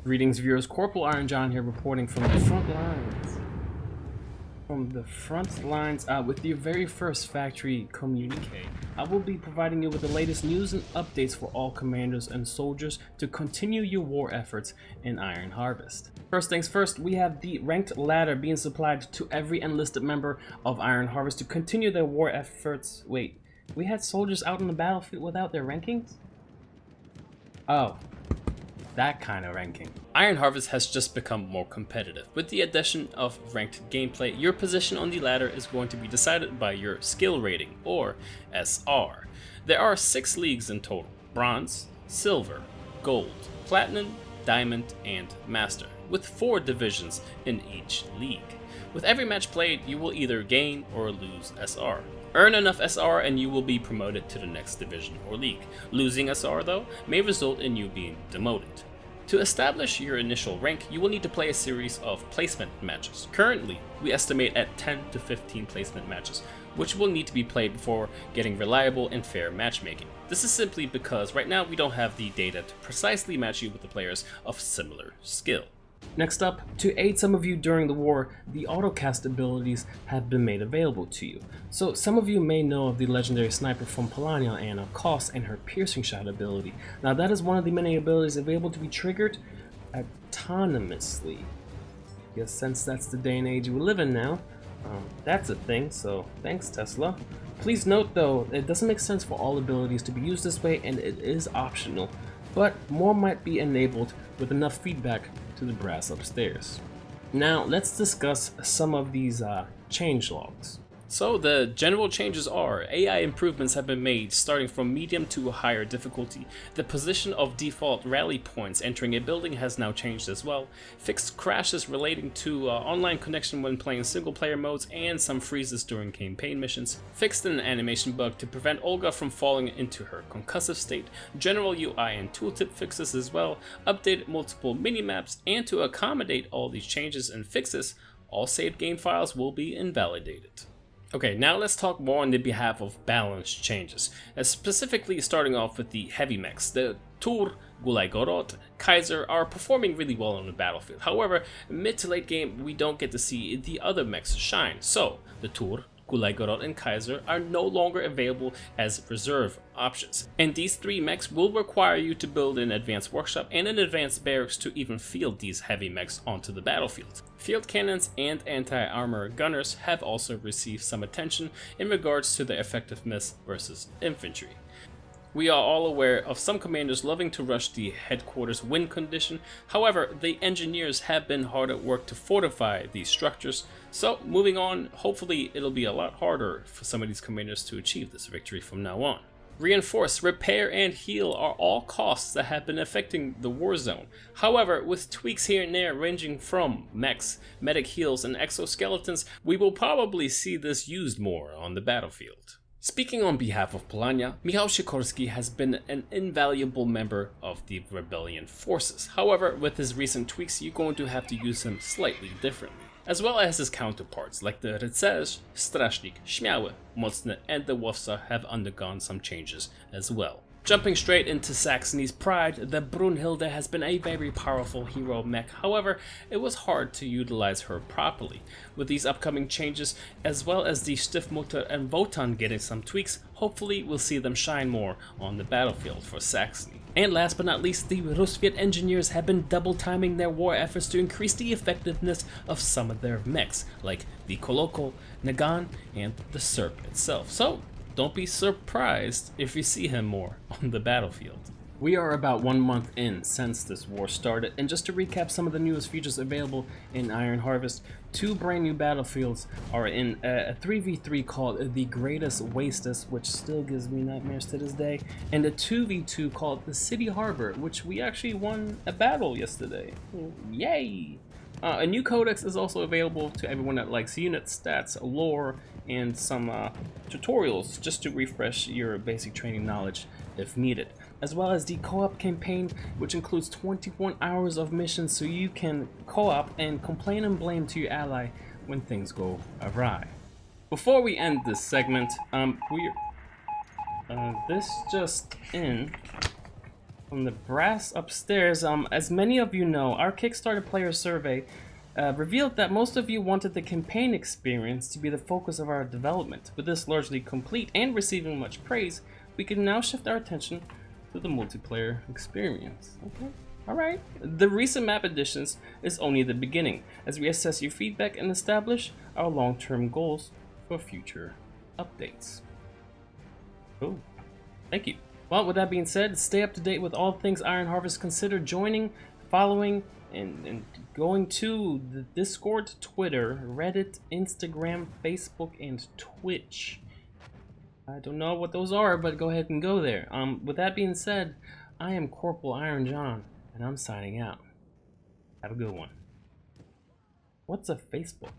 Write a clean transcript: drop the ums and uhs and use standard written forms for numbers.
Greetings, viewers. Corporal Iron John here, reporting from the front lines. With the very first factory Communiqué. I will be providing you with the latest news and updates for all commanders and soldiers to continue your war efforts in Iron Harvest. First things first, we have the ranked ladder being supplied to every enlisted member of Iron Harvest to continue their war efforts. Wait, we had soldiers out on the battlefield without their rankings? Oh. That kind of ranking. Iron Harvest has just become more competitive. With the addition of ranked gameplay, your position on the ladder is going to be decided by your skill rating, or SR. There are 6 leagues in total: Bronze, Silver, Gold, Platinum, Diamond, and Master, with 4 divisions in each league. With every match played, you will either gain or lose SR. Earn enough SR and you will be promoted to the next division or league. Losing SR, though, may result in you being demoted. To establish your initial rank, you will need to play a series of placement matches. Currently, we estimate at 10 to 15 placement matches, which will need to be played before getting reliable and fair matchmaking. This is simply because right now we don't have the data to precisely match you with the players of similar skill. Next up, to aid some of you during the war, the Autocast abilities have been made available to you. So some of you may know of the legendary sniper from Polania, Anna Koss, and her piercing shot ability. Now that is one of the many abilities available to be triggered autonomously. Yes, since that's the day and age we live in now, that's a thing, so thanks Tesla. Please note though, it doesn't make sense for all abilities to be used this way, and it is optional, but more might be enabled with enough feedback to the brass upstairs. Now let's discuss some of these changelogs. So the general changes are: AI improvements have been made starting from medium to a higher difficulty. The position of default rally points entering a building has now changed as well. Fixed crashes relating to online connection when playing single player modes, and some freezes during campaign missions. Fixed an animation bug to prevent Olga from falling into her concussive state. General UI and tooltip fixes as well. Updated multiple minimaps, and to accommodate all these changes and fixes, all saved game files will be invalidated. Okay, now let's talk more on the behalf of balance changes, specifically starting off with the heavy mechs. The Tur, Gulaigorod, Kaiser are performing really well on the battlefield. However, mid to late game we don't get to see the other mechs shine, so the Tur, Gulaigorod, and Kaiser are no longer available as reserve options. And these 3 mechs will require you to build an advanced workshop and an advanced barracks to even field these heavy mechs onto the battlefield. Field cannons and anti-armor gunners have also received some attention in regards to their effectiveness versus infantry. We are all aware of some commanders loving to rush the headquarters win condition. However, the engineers have been hard at work to fortify these structures. So moving on, hopefully it'll be a lot harder for some of these commanders to achieve this victory from now on. Reinforce, repair, and heal are all costs that have been affecting the war zone. However, with tweaks here and there ranging from mechs, medic heals, and exoskeletons, we will probably see this used more on the battlefield. Speaking on behalf of Polania, Michał Sikorski has been an invaluable member of the rebellion forces. However, with his recent tweaks, you're going to have to use him slightly differently, as well as his counterparts like the Rycerz, Strażnik, Śmiały, Mocny, and the Łowca have undergone some changes as well. Jumping straight into Saxony's pride, the Brunhilde has been a very powerful hero mech. However, it was hard to utilize her properly. With these upcoming changes, as well as the Stiefmutter and Wotan getting some tweaks, hopefully we'll see them shine more on the battlefield for Saxony. And last but not least, the Rusviet engineers have been double timing their war efforts to increase the effectiveness of some of their mechs, like the Kolokol, Nagan, and the Serp itself. So don't be surprised if you see him more on the battlefield. We are about 1 month in since this war started, and just to recap some of the newest features available in Iron Harvest, 2 brand new battlefields are in a 3v3 called the Greatest Wastes, which still gives me nightmares to this day, and a 2v2 called the City Harbor, which we actually won a battle yesterday. Yay! A new codex is also available to everyone that likes units, stats, lore, and some tutorials just to refresh your basic training knowledge if needed, as well as the co-op campaign, which includes 21 hours of missions so you can co-op and complain and blame to your ally when things go awry. Before we end this segment, this just in. From the brass upstairs, as many of you know, our Kickstarter player survey revealed that most of you wanted the campaign experience to be the focus of our development. With this largely complete and receiving much praise, we can now shift our attention to the multiplayer experience. Okay, alright. The recent map additions is only the beginning, as we assess your feedback and establish our long-term goals for future updates. Cool. Thank you. Well, with that being said, stay up to date with all things Iron Harvest. Consider joining, following, and going to the Discord, Twitter, Reddit, Instagram, Facebook, and Twitch. I don't know what those are, but go ahead and go there. With that being said, I am Corporal Iron John, and I'm signing out. Have a good one. What's a Facebook?